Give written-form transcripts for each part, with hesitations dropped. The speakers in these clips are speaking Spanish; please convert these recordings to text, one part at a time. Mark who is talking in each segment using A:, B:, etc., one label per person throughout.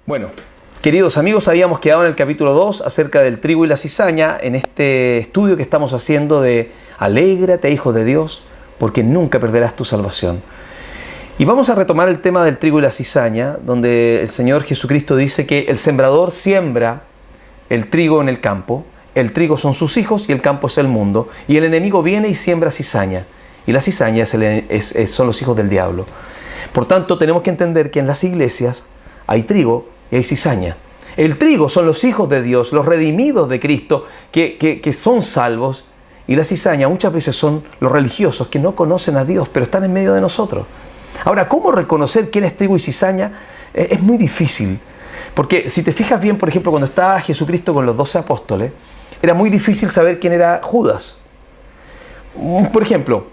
A: Bueno, queridos amigos, habíamos quedado en el capítulo 2 acerca del trigo y la cizaña en este estudio que estamos haciendo de Alégrate, hijo de Dios, porque nunca perderás tu salvación. Y vamos a retomar el tema del trigo y la cizaña, donde el Señor Jesucristo dice que el sembrador siembra el trigo en el campo, el trigo son sus hijos y el campo es el mundo, y el enemigo viene y siembra cizaña, y la cizaña son los hijos del diablo. Por tanto, tenemos que entender que en las iglesias hay trigo y hay cizaña. El trigo son los hijos de Dios, los redimidos de Cristo, que son salvos, y la cizaña muchas veces son los religiosos que no conocen a Dios, pero están en medio de nosotros. Ahora, ¿cómo reconocer quién es trigo y cizaña? Es muy difícil, porque si te fijas bien, por ejemplo, cuando estaba Jesucristo con los 12 apóstoles, era muy difícil saber quién era Judas. Por ejemplo,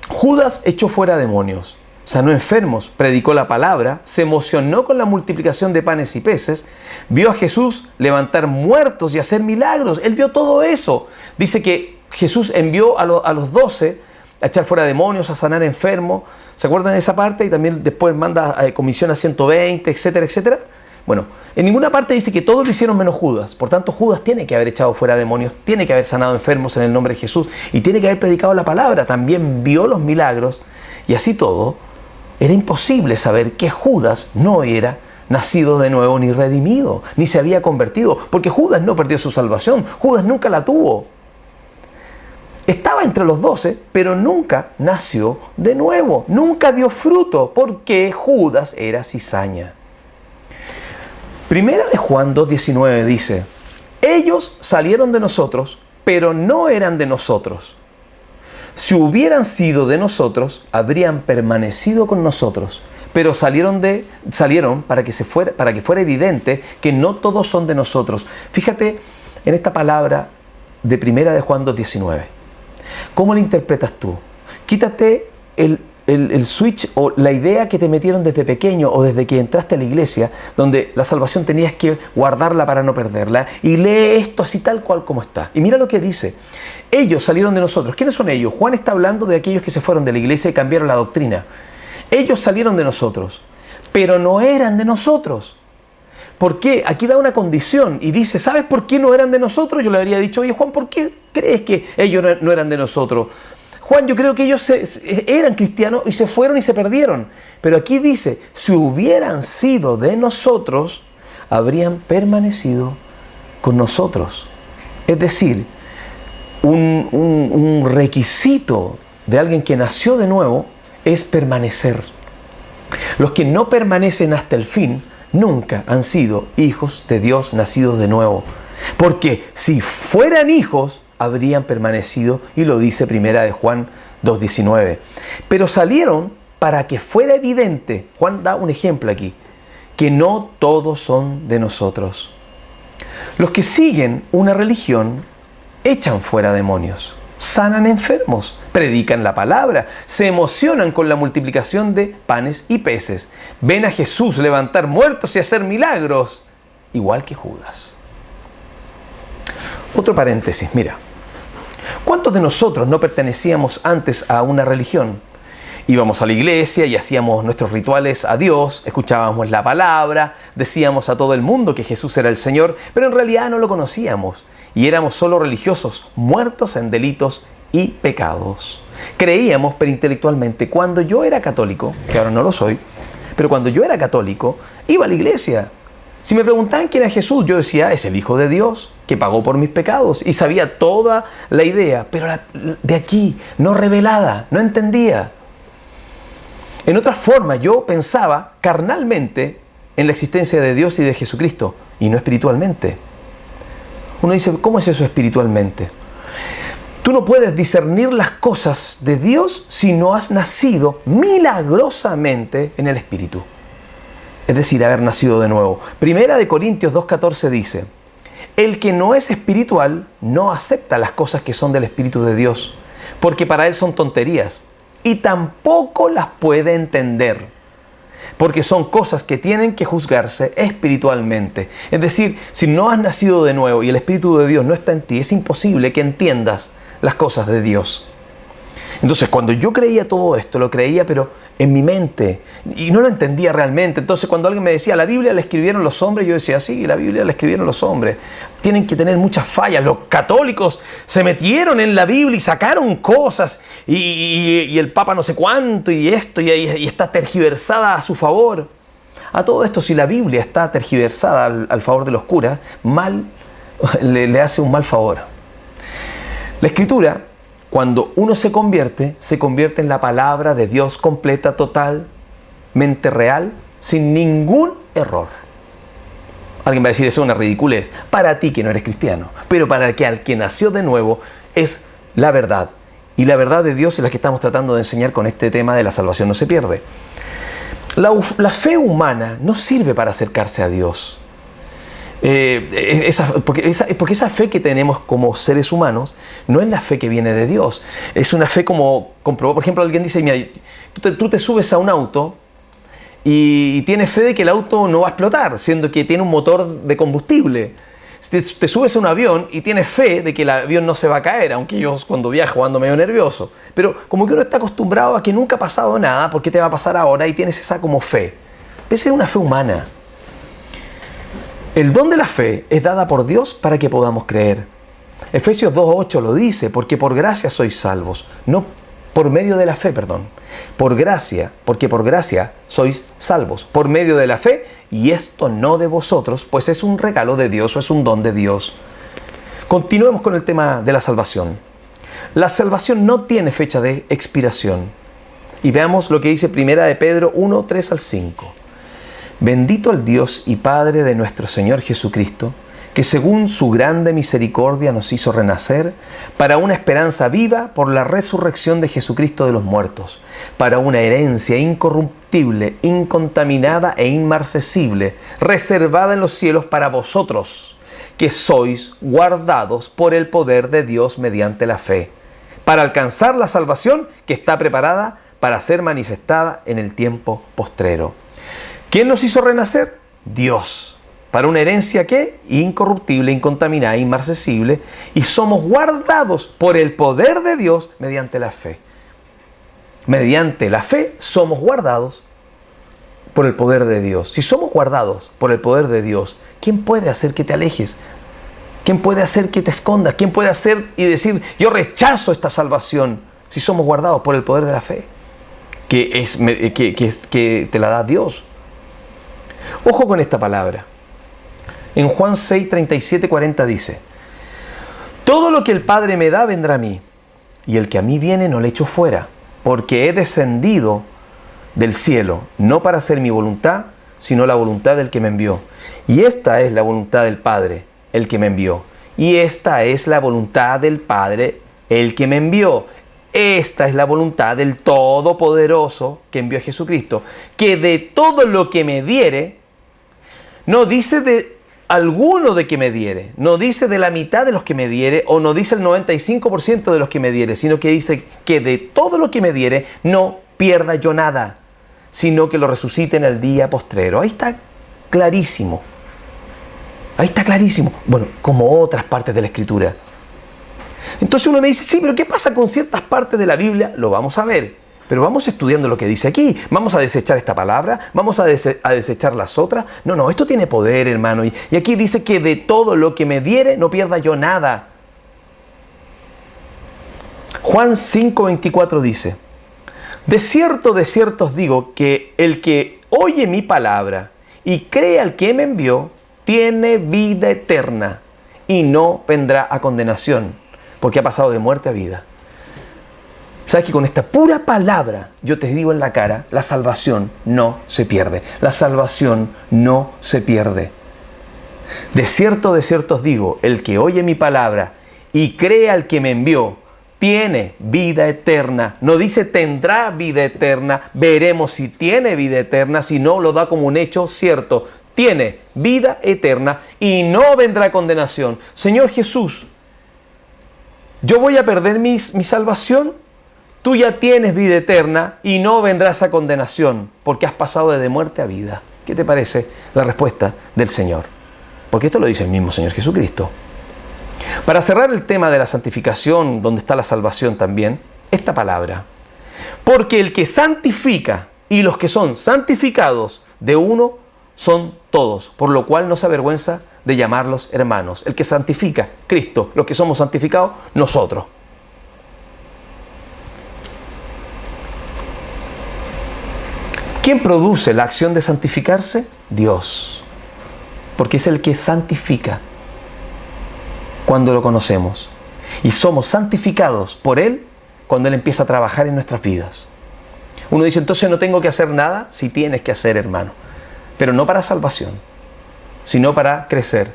A: Judas echó fuera demonios, sanó enfermos, predicó la palabra, se emocionó con la multiplicación de panes y peces, vio a Jesús levantar muertos y hacer milagros. Él vio todo eso. Dice que Jesús envió a los 12 a echar fuera demonios, a sanar enfermos. ¿Se acuerdan de esa parte? Y también después manda comisión a 120, etcétera, etcétera. Bueno, en ninguna parte dice que todos lo hicieron menos Judas. Por tanto, Judas tiene que haber echado fuera demonios, tiene que haber sanado enfermos en el nombre de Jesús y tiene que haber predicado la palabra. También vio los milagros y así todo. Era imposible saber que Judas no era nacido de nuevo ni redimido, ni se había convertido, porque Judas no perdió su salvación, Judas nunca la tuvo. Estaba entre los 12, pero nunca nació de nuevo, nunca dio fruto, porque Judas era cizaña. Primera de Juan 2:19 dice: ellos salieron de nosotros, pero no eran de nosotros. Si hubieran sido de nosotros, habrían permanecido con nosotros, pero salieron para que fuera evidente que no todos son de nosotros. Fíjate en esta palabra de Primera de Juan 2:19. ¿Cómo la interpretas tú? Quítate el switch o la idea que te metieron desde pequeño o desde que entraste a la iglesia, donde la salvación tenías que guardarla para no perderla, y lee esto así tal cual como está. Y mira lo que dice: ellos salieron de nosotros. ¿Quiénes son ellos? Juan está hablando de aquellos que se fueron de la iglesia y cambiaron la doctrina. Ellos salieron de nosotros, pero no eran de nosotros. ¿Por qué? Aquí da una condición y dice: ¿sabes por qué no eran de nosotros? Yo le habría dicho: oye, Juan, ¿por qué crees que ellos no eran de nosotros? Juan, yo creo que ellos eran cristianos y se fueron y se perdieron. Pero aquí dice: si hubieran sido de nosotros, habrían permanecido con nosotros. Es decir, un requisito de alguien que nació de nuevo es permanecer. Los que no permanecen hasta el fin nunca han sido hijos de Dios nacidos de nuevo. Porque si fueran hijos, habrían permanecido, y lo dice Primera de Juan 2:19. Pero salieron para que fuera evidente, Juan da un ejemplo aquí, que no todos son de nosotros. Los que siguen una religión echan fuera demonios, sanan enfermos, predican la palabra, se emocionan con la multiplicación de panes y peces, ven a Jesús levantar muertos y hacer milagros, igual que Judas. Otro paréntesis, mira. ¿Cuántos de nosotros no pertenecíamos antes a una religión? Íbamos a la iglesia y hacíamos nuestros rituales a Dios, escuchábamos la palabra, decíamos a todo el mundo que Jesús era el Señor, pero en realidad no lo conocíamos y éramos solo religiosos, muertos en delitos y pecados. Creíamos, pero intelectualmente, cuando yo era católico, que ahora no lo soy, pero cuando yo era católico, iba a la iglesia. Si me preguntaban quién era Jesús, yo decía: es el Hijo de Dios que pagó por mis pecados. Y sabía toda la idea, pero de aquí, no revelada, no entendía. En otra forma, yo pensaba carnalmente en la existencia de Dios y de Jesucristo, y no espiritualmente. Uno dice: ¿cómo es eso espiritualmente? Tú no puedes discernir las cosas de Dios si no has nacido milagrosamente en el Espíritu. Es decir, haber nacido de nuevo. Primera de Corintios 2:14 dice: el que no es espiritual no acepta las cosas que son del Espíritu de Dios, porque para él son tonterías, y tampoco las puede entender, porque son cosas que tienen que juzgarse espiritualmente. Es decir, si no has nacido de nuevo y el Espíritu de Dios no está en ti, es imposible que entiendas las cosas de Dios. Entonces, cuando yo creía todo esto, lo creía, pero en mi mente y no lo entendía realmente. Entonces cuando alguien me decía, la Biblia la escribieron los hombres, yo decía, sí, la Biblia la escribieron los hombres. Tienen que tener muchas fallas. Los católicos se metieron en la Biblia y sacaron cosas y el Papa no sé cuánto y esto y está tergiversada a su favor. A todo esto, si la Biblia está tergiversada al favor de los curas, le hace un mal favor. La Escritura, cuando uno se convierte en la palabra de Dios completa, totalmente real, sin ningún error. Alguien va a decir, eso es una ridiculez. Para ti que no eres cristiano, pero para al que nació de nuevo es la verdad. Y la verdad de Dios es la que estamos tratando de enseñar con este tema de la salvación no se pierde. La fe humana no sirve para acercarse a Dios. Porque esa fe que tenemos como seres humanos no es la fe que viene de Dios. Es una fe como comprobó. Por ejemplo, alguien dice, mira, tú te subes a un auto y tienes fe de que el auto no va a explotar, siendo que tiene un motor de combustible. Te subes a un avión y tienes fe de que el avión no se va a caer, aunque yo cuando viajo ando medio nervioso. Pero como que uno está acostumbrado a que nunca ha pasado nada, ¿por qué te va a pasar ahora? Y tienes esa como fe. Esa es una fe humana. El don de la fe es dada por Dios para que podamos creer. Efesios 2:8 lo dice, porque por gracia sois salvos, no por medio de la fe, perdón. Por gracia, porque por gracia sois salvos, por medio de la fe, y esto no de vosotros, pues es un regalo de Dios o es un don de Dios. Continuemos con el tema de la salvación. La salvación no tiene fecha de expiración. Y veamos lo que dice 1 de Pedro 1:3-5. Bendito el Dios y Padre de nuestro Señor Jesucristo, que según su grande misericordia nos hizo renacer para una esperanza viva por la resurrección de Jesucristo de los muertos, para una herencia incorruptible, incontaminada e inmarcesible, reservada en los cielos para vosotros, que sois guardados por el poder de Dios mediante la fe, para alcanzar la salvación que está preparada para ser manifestada en el tiempo postrero. ¿Quién nos hizo renacer? Dios. Para una herencia ¿qué? Incorruptible, incontaminada, inmarcesible. Y somos guardados por el poder de Dios mediante la fe. Mediante la fe somos guardados por el poder de Dios. Si somos guardados por el poder de Dios, ¿quién puede hacer que te alejes? ¿Quién puede hacer que te escondas? ¿Quién puede hacer y decir, yo rechazo esta salvación? Si somos guardados por el poder de la fe, que te la da Dios. Ojo con esta palabra. En Juan 6, 37, 40 dice, todo lo que el Padre me da vendrá a mí, y el que a mí viene no le echo fuera, porque he descendido del cielo, no para hacer mi voluntad, sino la voluntad del que me envió. Y esta es la voluntad del Padre, el que me envió. Y esta es la voluntad del Padre, el que me envió. Esta es la voluntad del Todopoderoso que envió a Jesucristo, que de todo lo que me diere, no dice de alguno de que me diere, no dice de la mitad de los que me diere, o no dice el 95% de los que me diere, sino que dice que de todo lo que me diere no pierda yo nada, sino que lo resucite en el día postrero. Ahí está clarísimo. Ahí está clarísimo. Bueno, como otras partes de la Escritura. Entonces uno me dice, sí, pero ¿qué pasa con ciertas partes de la Biblia? Lo vamos a ver. Pero vamos estudiando lo que dice aquí. ¿Vamos a desechar esta palabra? ¿Vamos a desechar las otras? No, esto tiene poder, hermano. Y aquí dice que de todo lo que me diere, no pierda yo nada. Juan 5:24 dice, de cierto os digo que el que oye mi palabra y cree al que me envió, tiene vida eterna y no vendrá a condenación, porque ha pasado de muerte a vida. ¿Sabes que con esta pura palabra yo te digo en la cara, la salvación no se pierde? La salvación no se pierde. De cierto os digo, el que oye mi palabra y cree al que me envió, tiene vida eterna. No dice tendrá vida eterna, veremos si tiene vida eterna, si no lo da como un hecho cierto. Tiene vida eterna y no vendrá condenación. Señor Jesús, ¿yo voy a perder mi salvación? Tú ya tienes vida eterna y no vendrás a condenación porque has pasado de muerte a vida. ¿Qué te parece la respuesta del Señor? Porque esto lo dice el mismo Señor Jesucristo. Para cerrar el tema de la santificación, donde está la salvación también, esta palabra. Porque el que santifica y los que son santificados de uno son todos, por lo cual no se avergüenza de llamarlos hermanos. El que santifica, Cristo. Los que somos santificados, nosotros. ¿Quién produce la acción de santificarse? Dios. Porque es el que santifica cuando lo conocemos. Y somos santificados por Él cuando Él empieza a trabajar en nuestras vidas. Uno dice, entonces no tengo que hacer nada. Sí tienes que hacer, hermano. Pero no para salvación, sino para crecer,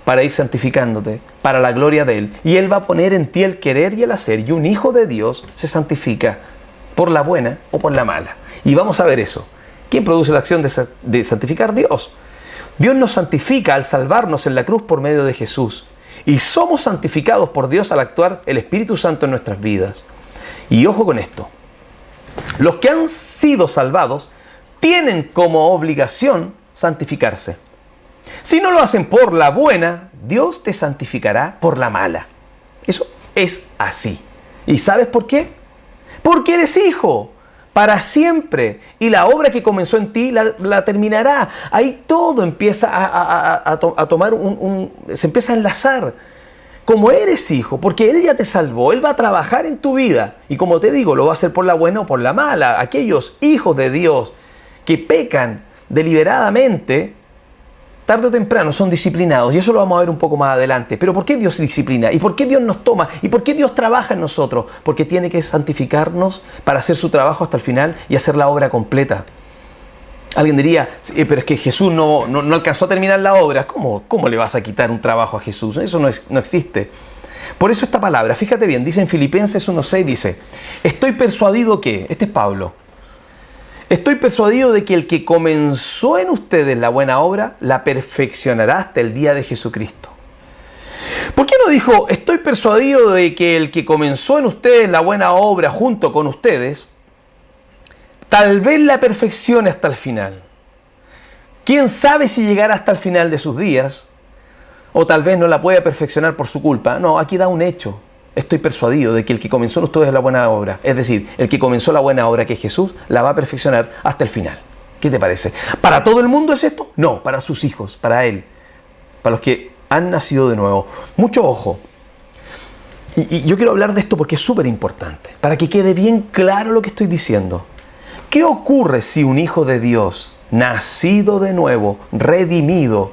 A: para ir santificándote, para la gloria de Él. Y Él va a poner en ti el querer y el hacer. Y un hijo de Dios se santifica por la buena o por la mala. Y vamos a ver eso. ¿Quién produce la acción de santificar? Dios. Dios nos santifica al salvarnos en la cruz por medio de Jesús. Y somos santificados por Dios al actuar el Espíritu Santo en nuestras vidas. Y ojo con esto. Los que han sido salvados tienen como obligación santificarse. Si no lo hacen por la buena, Dios te santificará por la mala. Eso es así. ¿Y sabes por qué? Porque eres hijo para siempre. Y la obra que comenzó en ti la terminará. Ahí todo empieza a tomar se empieza a enlazar. Como eres hijo, porque Él ya te salvó, Él va a trabajar en tu vida. Y como te digo, lo va a hacer por la buena o por la mala. Aquellos hijos de Dios que pecan deliberadamente, tarde o temprano son disciplinados. Y eso lo vamos a ver un poco más adelante. Pero ¿por qué Dios disciplina? ¿Y por qué Dios nos toma? ¿Y por qué Dios trabaja en nosotros? Porque tiene que santificarnos para hacer su trabajo hasta el final y hacer la obra completa. Alguien diría, pero es que Jesús no alcanzó a terminar la obra. ¿Cómo le vas a quitar un trabajo a Jesús? Eso no existe. Por eso esta palabra, fíjate bien, dice en Filipenses 1:6, dice, estoy persuadido que, este es Pablo, estoy persuadido de que el que comenzó en ustedes la buena obra, la perfeccionará hasta el día de Jesucristo. ¿Por qué no dijo, estoy persuadido de que el que comenzó en ustedes la buena obra junto con ustedes, tal vez la perfeccione hasta el final? ¿Quién sabe si llegará hasta el final de sus días? O tal vez no la pueda perfeccionar por su culpa. No, aquí da un hecho. Estoy persuadido de que el que comenzó en ustedes la buena obra, es decir, el que comenzó la buena obra que es Jesús, la va a perfeccionar hasta el final. ¿Qué te parece? ¿Para todo el mundo es esto? No, para sus hijos, para Él, para los que han nacido de nuevo. Mucho ojo. Y yo quiero hablar de esto porque es súper importante, para que quede bien claro lo que estoy diciendo. ¿Qué ocurre si un hijo de Dios, nacido de nuevo, redimido,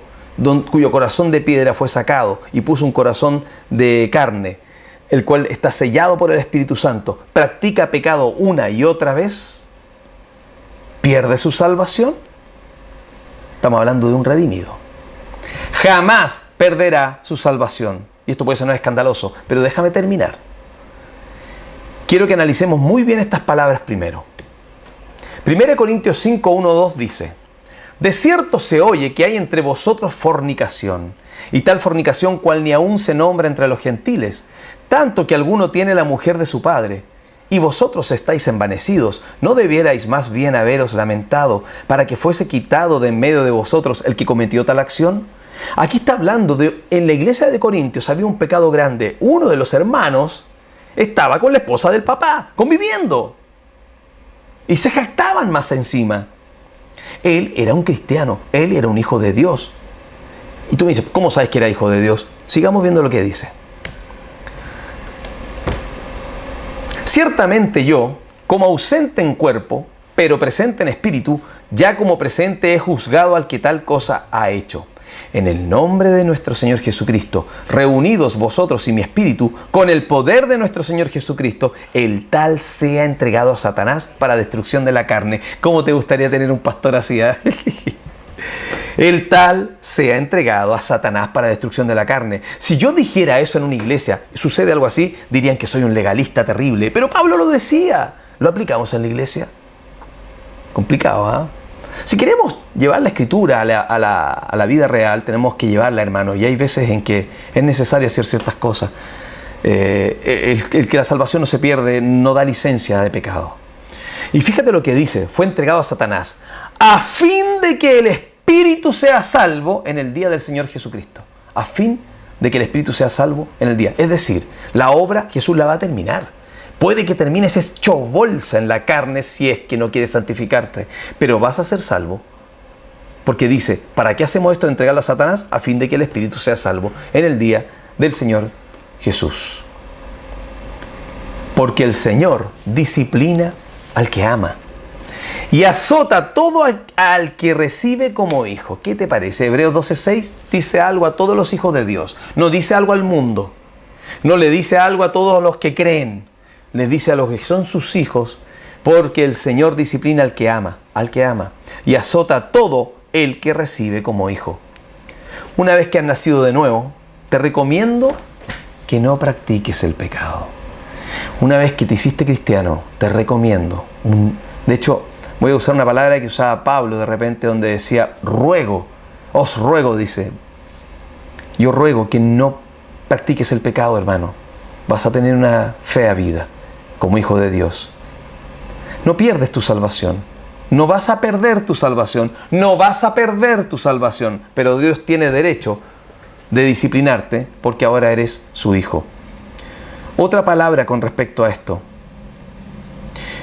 A: cuyo corazón de piedra fue sacado y puso un corazón de carne, el cual está sellado por el Espíritu Santo, practica pecado una y otra vez, pierde su salvación? Estamos hablando de un redimido. Jamás perderá su salvación. Y esto puede sonar escandaloso, pero déjame terminar. Quiero que analicemos muy bien estas palabras primero. 1 Corintios 5, 1, 2 dice, de cierto se oye que hay entre vosotros fornicación, y tal fornicación cual ni aún se nombra entre los gentiles, tanto que alguno tiene la mujer de su padre. Y vosotros estáis envanecidos, ¿no debierais más bien haberos lamentado para que fuese quitado de en medio de vosotros el que cometió tal acción? Aquí está hablando de, en la iglesia de Corintios había un pecado grande. Uno de los hermanos estaba con la esposa del papá, conviviendo. Y se jactaban más encima. Él era un cristiano, él era un hijo de Dios. Y tú me dices, ¿cómo sabes que era hijo de Dios? Sigamos viendo lo que dice. Ciertamente yo, como ausente en cuerpo, pero presente en espíritu, ya como presente he juzgado al que tal cosa ha hecho. En el nombre de nuestro Señor Jesucristo, reunidos vosotros y mi espíritu, con el poder de nuestro Señor Jesucristo, el tal sea entregado a Satanás para destrucción de la carne. ¿Cómo te gustaría tener un pastor así? El tal sea entregado a Satanás para destrucción de la carne. Si yo dijera eso en una iglesia, sucede algo así, dirían que soy un legalista terrible. Pero Pablo lo decía. ¿Lo aplicamos en la iglesia? Complicado, ¿ah? Si queremos llevar la escritura a la vida real, tenemos que llevarla, hermano. Y hay veces en que es necesario hacer ciertas cosas. El que la salvación no se pierde no da licencia de pecado. Y fíjate lo que dice, fue entregado a Satanás, a fin de que el Espíritu sea salvo en el día del Señor Jesucristo. A fin de que el Espíritu sea salvo en el día. Es decir, la obra Jesús la va a terminar. Puede que termines hecho bolsa en la carne si es que no quieres santificarte, pero vas a ser salvo. Porque dice, ¿para qué hacemos esto de entregarlo a Satanás? A fin de que el espíritu sea salvo en el día del Señor Jesús. Porque el Señor disciplina al que ama y azota todo al que recibe como hijo. ¿Qué te parece? Hebreos 12:6 dice algo a todos los hijos de Dios. No dice algo al mundo. No le dice algo a todos los que creen. Les dice a los que son sus hijos, porque el Señor disciplina al que ama, y azota a todo el que recibe como hijo. Una vez que has nacido de nuevo, te recomiendo que no practiques el pecado. Una vez que te hiciste cristiano, te recomiendo. De hecho, voy a usar una palabra que usaba Pablo de repente, donde decía ruego. Os ruego, dice. Yo ruego que no practiques el pecado, hermano. Vas a tener una fea vida como hijo de Dios. No pierdes tu salvación. No vas a perder tu salvación. No vas a perder tu salvación. Pero Dios tiene derecho de disciplinarte porque ahora eres su hijo. Otra palabra con respecto a esto.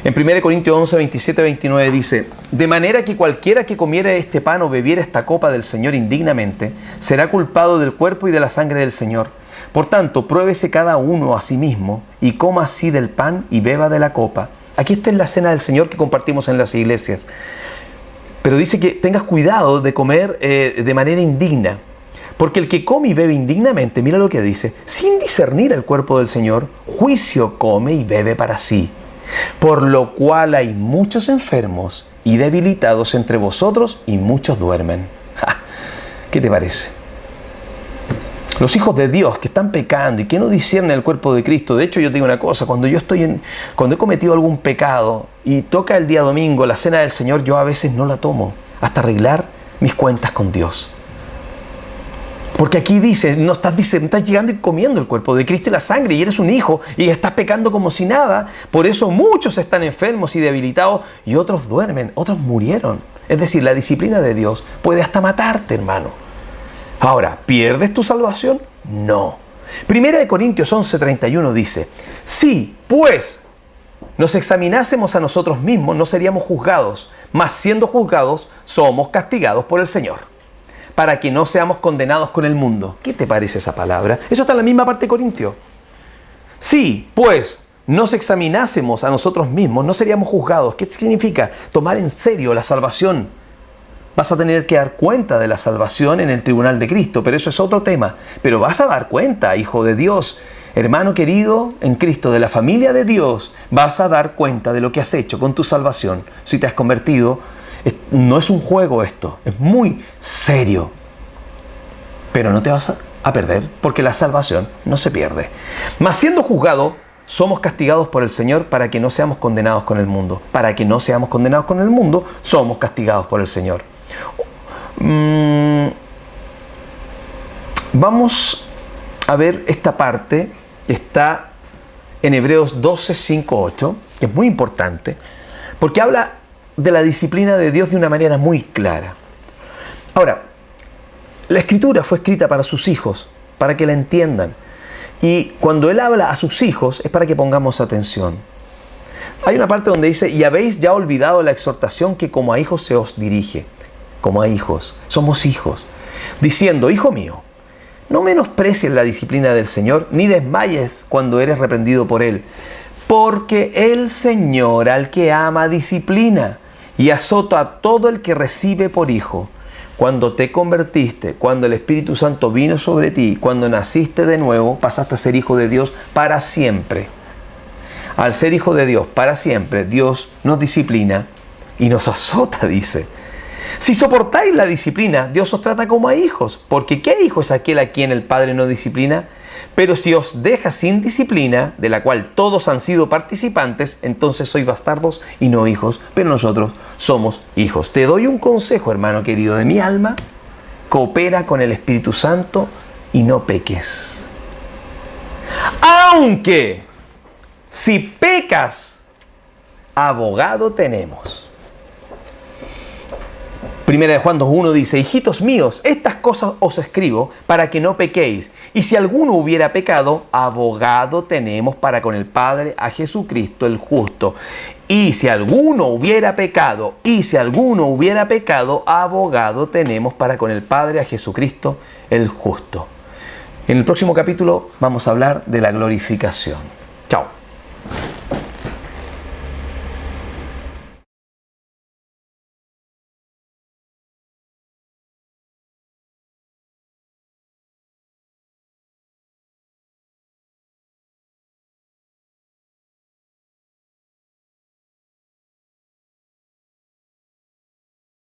A: En 1 Corintios 11, 27, 29 dice: de manera que cualquiera que comiera este pan o bebiera esta copa del Señor indignamente, será culpado del cuerpo y de la sangre del Señor. Por tanto, pruébese cada uno a sí mismo y coma así del pan y beba de la copa. Aquí está en la cena del Señor que compartimos en las iglesias. Pero dice que tengas cuidado de comer de manera indigna. Porque el que come y bebe indignamente, mira lo que dice, sin discernir el cuerpo del Señor, juicio come y bebe para sí. Por lo cual hay muchos enfermos y debilitados entre vosotros y muchos duermen. ¡Ja! ¿Qué te parece? Los hijos de Dios que están pecando y que no disciernen el cuerpo de Cristo. De hecho, yo te digo una cosa, cuando he cometido algún pecado y toca el día domingo la cena del Señor, yo a veces no la tomo hasta arreglar mis cuentas con Dios. Porque aquí dice, no estás llegando y comiendo el cuerpo de Cristo y la sangre, y eres un hijo y estás pecando como si nada. Por eso muchos están enfermos y debilitados y otros duermen, otros murieron. Es decir, la disciplina de Dios puede hasta matarte, hermano. Ahora, ¿pierdes tu salvación? No. 1 Corintios 11:31 dice: si, pues, nos examinásemos a nosotros mismos, no seríamos juzgados, mas siendo juzgados, somos castigados por el Señor, para que no seamos condenados con el mundo. ¿Qué te parece esa palabra? Eso está en la misma parte de Corintios. Si, pues, nos examinásemos a nosotros mismos, no seríamos juzgados. ¿Qué significa? Tomar en serio la salvación. Vas a tener que dar cuenta de la salvación en el tribunal de Cristo, pero eso es otro tema. Pero vas a dar cuenta, hijo de Dios, hermano querido en Cristo, de la familia de Dios, vas a dar cuenta de lo que has hecho con tu salvación. Si te has convertido, no es un juego esto, es muy serio. Pero no te vas a perder, porque la salvación no se pierde. Mas siendo juzgado, somos castigados por el Señor para que no seamos condenados con el mundo. Para que no seamos condenados con el mundo, somos castigados por el Señor. Vamos a ver esta parte que está en Hebreos 12, 5, 8, que es muy importante, porque habla de la disciplina de Dios de una manera muy clara. Ahora, la Escritura fue escrita para sus hijos, para que la entiendan. Y cuando Él habla a sus hijos es para que pongamos atención. Hay una parte donde dice: y habéis ya olvidado la exhortación que como a hijos se os dirige. Como a hijos, somos hijos. Diciendo: hijo mío, no menosprecies la disciplina del Señor, ni desmayes cuando eres reprendido por Él. Porque el Señor al que ama disciplina y azota a todo el que recibe por hijo. Cuando te convertiste, cuando el Espíritu Santo vino sobre ti, cuando naciste de nuevo, pasaste a ser hijo de Dios para siempre. Al ser hijo de Dios para siempre, Dios nos disciplina y nos azota, dice. Si soportáis la disciplina, Dios os trata como a hijos. Porque ¿qué hijo es aquel a quien el Padre no disciplina? Pero si os deja sin disciplina, de la cual todos han sido participantes, entonces sois bastardos y no hijos, pero nosotros somos hijos. Te doy un consejo, hermano querido de mi alma: coopera con el Espíritu Santo y no peques. Aunque si pecas, abogado tenemos. Primera de Juan 2:1 dice: hijitos míos, estas cosas os escribo para que no pequéis. Y si alguno hubiera pecado, abogado tenemos para con el Padre a Jesucristo el justo. Y si alguno hubiera pecado, abogado tenemos para con el Padre a Jesucristo el justo. En el próximo capítulo vamos a hablar de la glorificación. Chao.